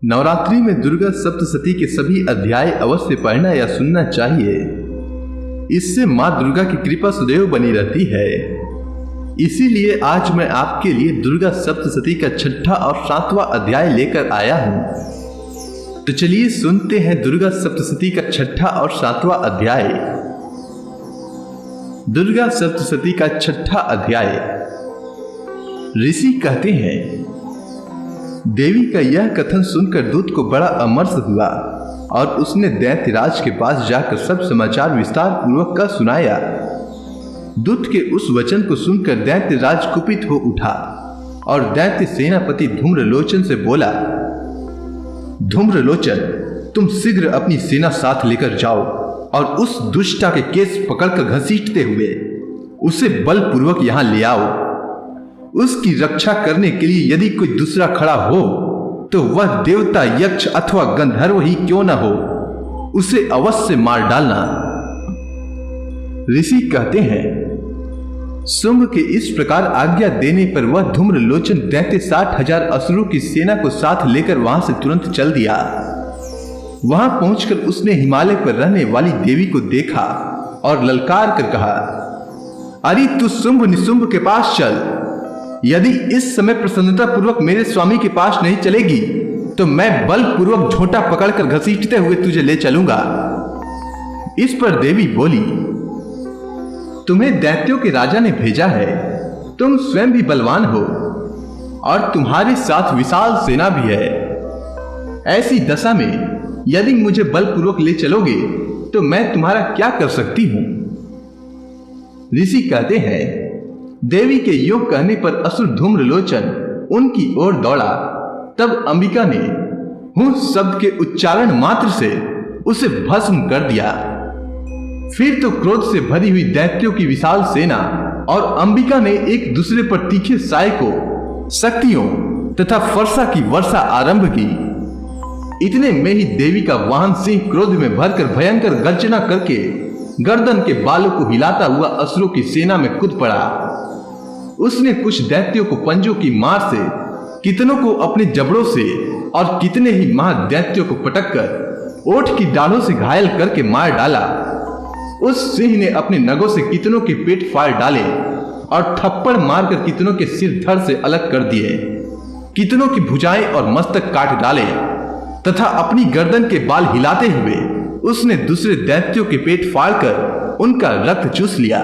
नवरात्रि में दुर्गा सप्तशती के सभी अध्याय अवश्य पढ़ना या सुनना चाहिए। इससे माँ दुर्गा की कृपा सदैव बनी रहती है। इसीलिए आज मैं आपके लिए दुर्गा सप्तशती का 6ठा और 7वां अध्याय लेकर आया हूँ। तो चलिए सुनते हैं दुर्गा सप्तशती का 6ठा और 7वां अध्याय। दुर्गा सप्तशती का 6ठा अध्याय। ऋषि कहते हैं, देवी का यह कथन सुनकर दूत को बड़ा अमर्ष हुआ और उसने दैत्यराज के पास जाकर सब समाचार विस्तार पूर्वक का सुनाया। दूत के उस वचन को सुनकर दैत्यराज कुपित हो उठा और दैत्य सेनापति धूम्रलोचन से बोला, धूम्रलोचन, तुम शीघ्र अपनी सेना साथ लेकर जाओ और उस दुष्टा के केस पकड़कर घसीटते हुए उसे बलपूर्वक यहां ले आओ। उसकी रक्षा करने के लिए यदि कोई दूसरा खड़ा हो तो वह देवता, यक्ष अथवा गंधर्व ही क्यों न हो, उसे अवश्य मार डालना। ऋषि कहते हैं, शुंभ के इस प्रकार आज्ञा देने पर वह धूम्रलोचन दैत्य 60,000 असुरों की सेना को साथ लेकर वहां से तुरंत चल दिया। वहां पहुंचकर उसने हिमालय पर रहने वाली देवी को देखा और ललकार कर कहा, अरे तू शुंभ निशुंभ के पास चल। यदि इस समय प्रसन्नता पूर्वक मेरे स्वामी के पास नहीं चलेगी तो मैं बलपूर्वक झोंटा पकड़कर घसीटते हुए तुझे ले चलूंगा। इस पर देवी बोली, तुम्हें दैत्यों के राजा ने भेजा है, तुम स्वयं भी बलवान हो और तुम्हारे साथ विशाल सेना भी है। ऐसी दशा में यदि मुझे बलपूर्वक ले चलोगे तो मैं तुम्हारा क्या कर सकती हूं। ऋषि कहते हैं, देवी के योग कहने पर असुर धूम्रलोचन उनकी ओर दौड़ा। तब अंबिका ने हूं शब्द के उच्चारण मात्र से उसे भस्म कर दिया। फिर तो क्रोध से भरी हुई दैत्यों की विशाल सेना और अंबिका ने एक दूसरे पर तीखे साय को शक्तियों तथा फरसा की वर्षा आरंभ की। इतने में ही देवी का वाहन सिंह क्रोध में भरकर भयंकर गर्जना करके गर्दन के बालों को हिलाता हुआ असुरों की सेना में कूद पड़ा। उसने कुछ दैत्यों को पंजों की मार से, कितनों को अपने जबड़ों से और कितने ही महादैत्यों को पटककर ओठ की डालों से घायल करके मार डाला। उस सिंह ने अपने नगों से कितनों के पेट फाड़ डाले और थप्पड़ मारकर कितनों के सिर धड़ से अलग कर दिए। कितनों की भुजाएं और मस्तक काट डाले तथा अपनी गर्दन के बाल हिलाते हुए उसने दूसरे दैत्यों के पेट फाड़कर उनका रक्त चूस लिया।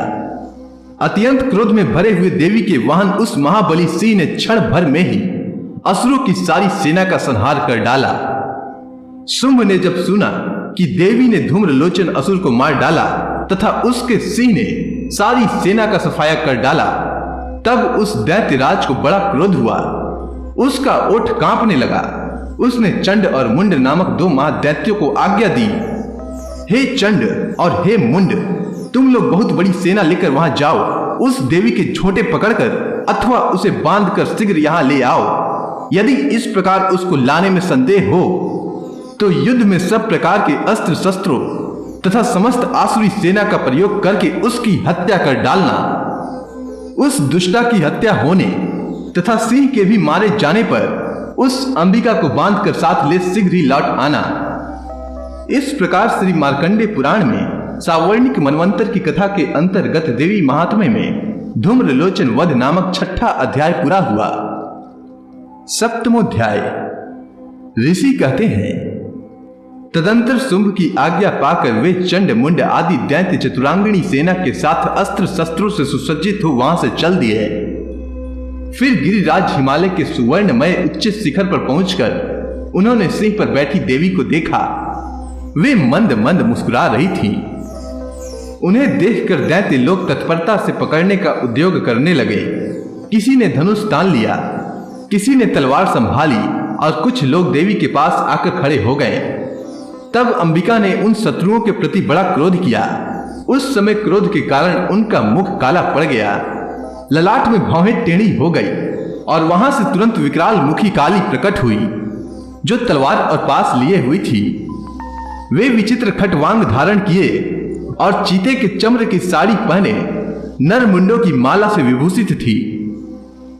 अत्यंत क्रोध में भरे हुए देवी के वाहन उस महाबली सिंह ने क्षण भर में ही असुरों की सारी सेना का संहार कर डाला। शुंभ ने जब सुना कि देवी ने धूम्रलोचन असुर को मार डाला तथा उसके सिंह ने सारी सेना का सफाया कर डाला, तब उस दैत्यराज को बड़ा क्रोध हुआ। उसका ओठ कांपने लगा। उसने चंड और मुंड नामक 2 महादैत्यों को आज्ञा दी, हे चंड और हे मुंड, तुम लोग बहुत बड़ी सेना लेकर वहां जाओ। उस देवी के झोंटे पकड़कर अथवा उसे बांधकर शीघ्र यहां ले आओ। यदि इस प्रकार उसको लाने में संदेह हो तो युद्ध में सब प्रकार के अस्त्र शस्त्रों तथा समस्त आसुरी सेना का प्रयोग करके उसकी हत्या कर डालना। उस दुष्टा की हत्या होने तथा सिंह के भी मारे जाने पर उस अंबिका को बांधकर साथ ले शीघ्र ही लौट आना। इस प्रकार श्री मार्कंडेय पुराण में सावर्णिक मनवंतर की कथा के अंतर्गत देवी महात्म्य में धूम्रलोचन वध नामक 6ठा अध्याय पूरा हुआ। 7वां अध्याय। ऋषि कहते हैं, तदंतर शुंभ की आज्ञा पाकर वे चंड मुंड आदि दैत्य चतुरांगिणी सेना के साथ अस्त्र शस्त्रों से सुसज्जित हो वहां से चल दिए। फिर गिरिराज हिमालय के सुवर्णमय उच्च शिखर पर पहुंचकर उन्होंने सिंह पर बैठी देवी को देखा। वे मंद मंद मुस्कुरा रही थी। उन्हें देखकर दैत्य लोग तत्परता से पकड़ने का उद्योग करने लगे। किसी ने धनुष तान लिया, किसी ने तलवार संभाली और कुछ लोग देवी के पास आकर खड़े हो गए। तब अंबिका ने उन शत्रुओं के प्रति बड़ा क्रोध किया। उस समय क्रोध के कारण उनका मुख काला पड़ गया, ललाट में भौहें टेढ़ी हो गई और वहां से तुरंत विकराल मुखी काली प्रकट हुई जो तलवार और पास लिए हुई थी। वे विचित्र खटवांग धारण किए और चीते के चम्र की साड़ी पहने नर मुंडों की माला से विभूषित थी।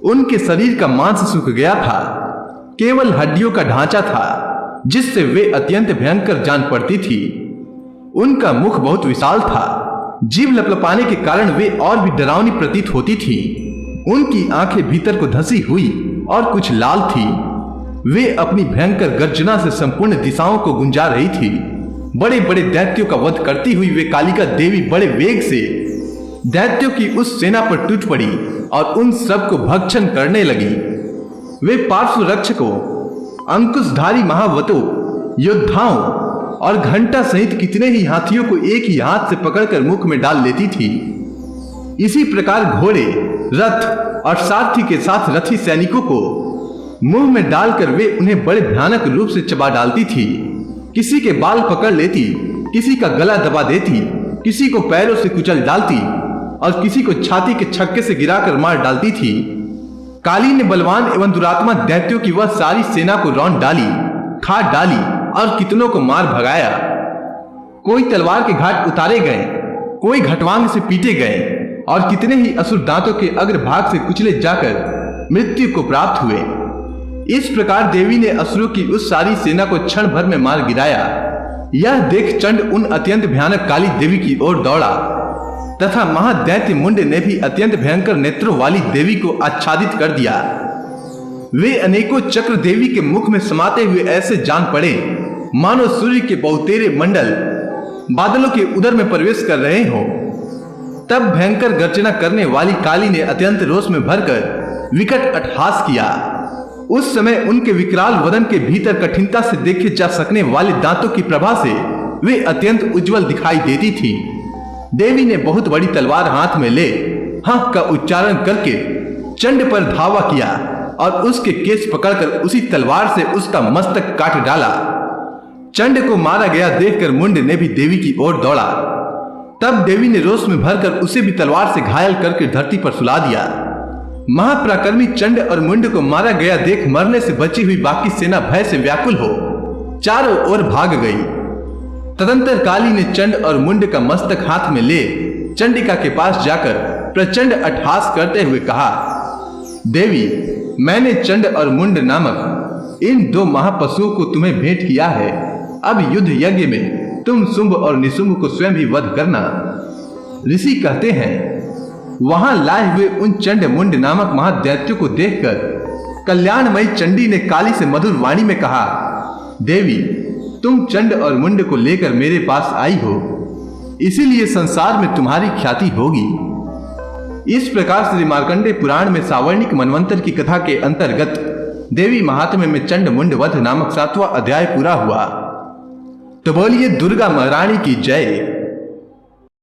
उनके शरीर का मांस सूख गया था, केवल हड्डियों का ढांचा था। जिससे वे अत्यंत भयंकर जान पड़ती थी। उनका मुख बहुत विशाल था, जीभ लपलपाने के कारण वे और भी डरावनी प्रतीत होती थी। उनकी आंखें भीतर को धसी हुई और कुछ लाल थी। वे अपनी भयंकर गर्जना से संपूर्ण दिशाओं को गुंजा रही थी। बड़े बड़े दैत्यों का वध करती हुई वे कालिका देवी बड़े वेग से दैत्यों की उस सेना पर टूट पड़ी और उन सब को भक्षण करने लगी। वे पार्श्व रक्षकों, अंकुशधारी महावतों, योद्धाओं और घंटा सहित कितने ही हाथियों को एक ही हाथ से पकड़कर मुख में डाल लेती थी। इसी प्रकार घोड़े, रथ और सारथी के साथ रथी सैनिकों को मुंह में डालकर वे उन्हें बड़े भयानक रूप से चबा डालती थी। किसी के बाल पकड़ लेती, किसी का गला दबा देती, किसी को पैरों से कुचल डालती और किसी को छाती के छक्के से गिराकर मार डालती थी। काली ने बलवान एवं दुरात्मा दैत्यों की वह सारी सेना को रौंद डाली, खा डाली और कितनों को मार भगाया। कोई तलवार के घाट उतारे गए, कोई घटवांग से पीटे गए और कितने ही असुर दांतों के अग्रभाग से कुचले जाकर मृत्यु को प्राप्त हुए। इस प्रकार देवी ने असुरों की उस सारी सेना को क्षण भर में मार गिराया। यह देख चंड उन अत्यंत भयानक काली देवी की ओर दौड़ा तथा महादैत्य मुंड ने भी अत्यंत भयंकर नेत्रों वाली देवी को आच्छादित कर दिया। वे अनेकों चक्र देवी के मुख में समाते हुए ऐसे जान पड़े मानो सूर्य के बहुतेरे मंडल बादलों के उदर में प्रवेश कर रहे हो। तब भयंकर गर्जना करने वाली काली ने अत्यंत रोष में भरकर विकट अट्टहास किया। उस समय उनके विकराल वदन के भीतर कठिनता से देखे जा सकने वाले दांतों की प्रभा से वे अत्यंत उज्जवल दिखाई देती थी। देवी ने बहुत बड़ी तलवार हाथ में ले हंक का उच्चारण करके चंड पर धावा किया और उसके केस पकड़कर उसी तलवार से उसका मस्तक काट डाला। चंड को मारा गया देखकर मुंड ने भी देवी की ओर दौड़ा। तब देवी ने रोष में भरकर उसे भी तलवार से घायल करके धरती पर सुला दिया। महापराक्रमी चंड और मुंड को मारा गया देख मरने से बची हुई बाकी सेना भय से व्याकुल हो चारों ओर भाग गई। तदंतर काली ने चंड और मुंड का मस्तक हाथ में ले चंडिका के पास जाकर प्रचंड अट्टहास करते हुए कहा, देवी, मैंने चंड और मुंड नामक इन दो महापशुओं को तुम्हें भेंट किया है। अब युद्ध यज्ञ में तुम शुंभ और निशुंभ को स्वयं ही वध करना। ऋषि कहते हैं, वहां लाए हुए उन चंड मुंड नामक महादैत्यों को देखकर कल्याणमयी चंडी ने काली से मधुर वाणी में कहा, देवी, तुम चंड और मुंड को लेकर मेरे पास आई हो, इसीलिए संसार में तुम्हारी ख्याति होगी। इस प्रकार श्री मार्कंडेय पुराण में सावर्णिक मनवंतर की कथा के अंतर्गत देवी महात्म्य में चंड मुंड वध नामक 7वां अध्याय पूरा हुआ। तो बोलिए दुर्गा महारानी की जय।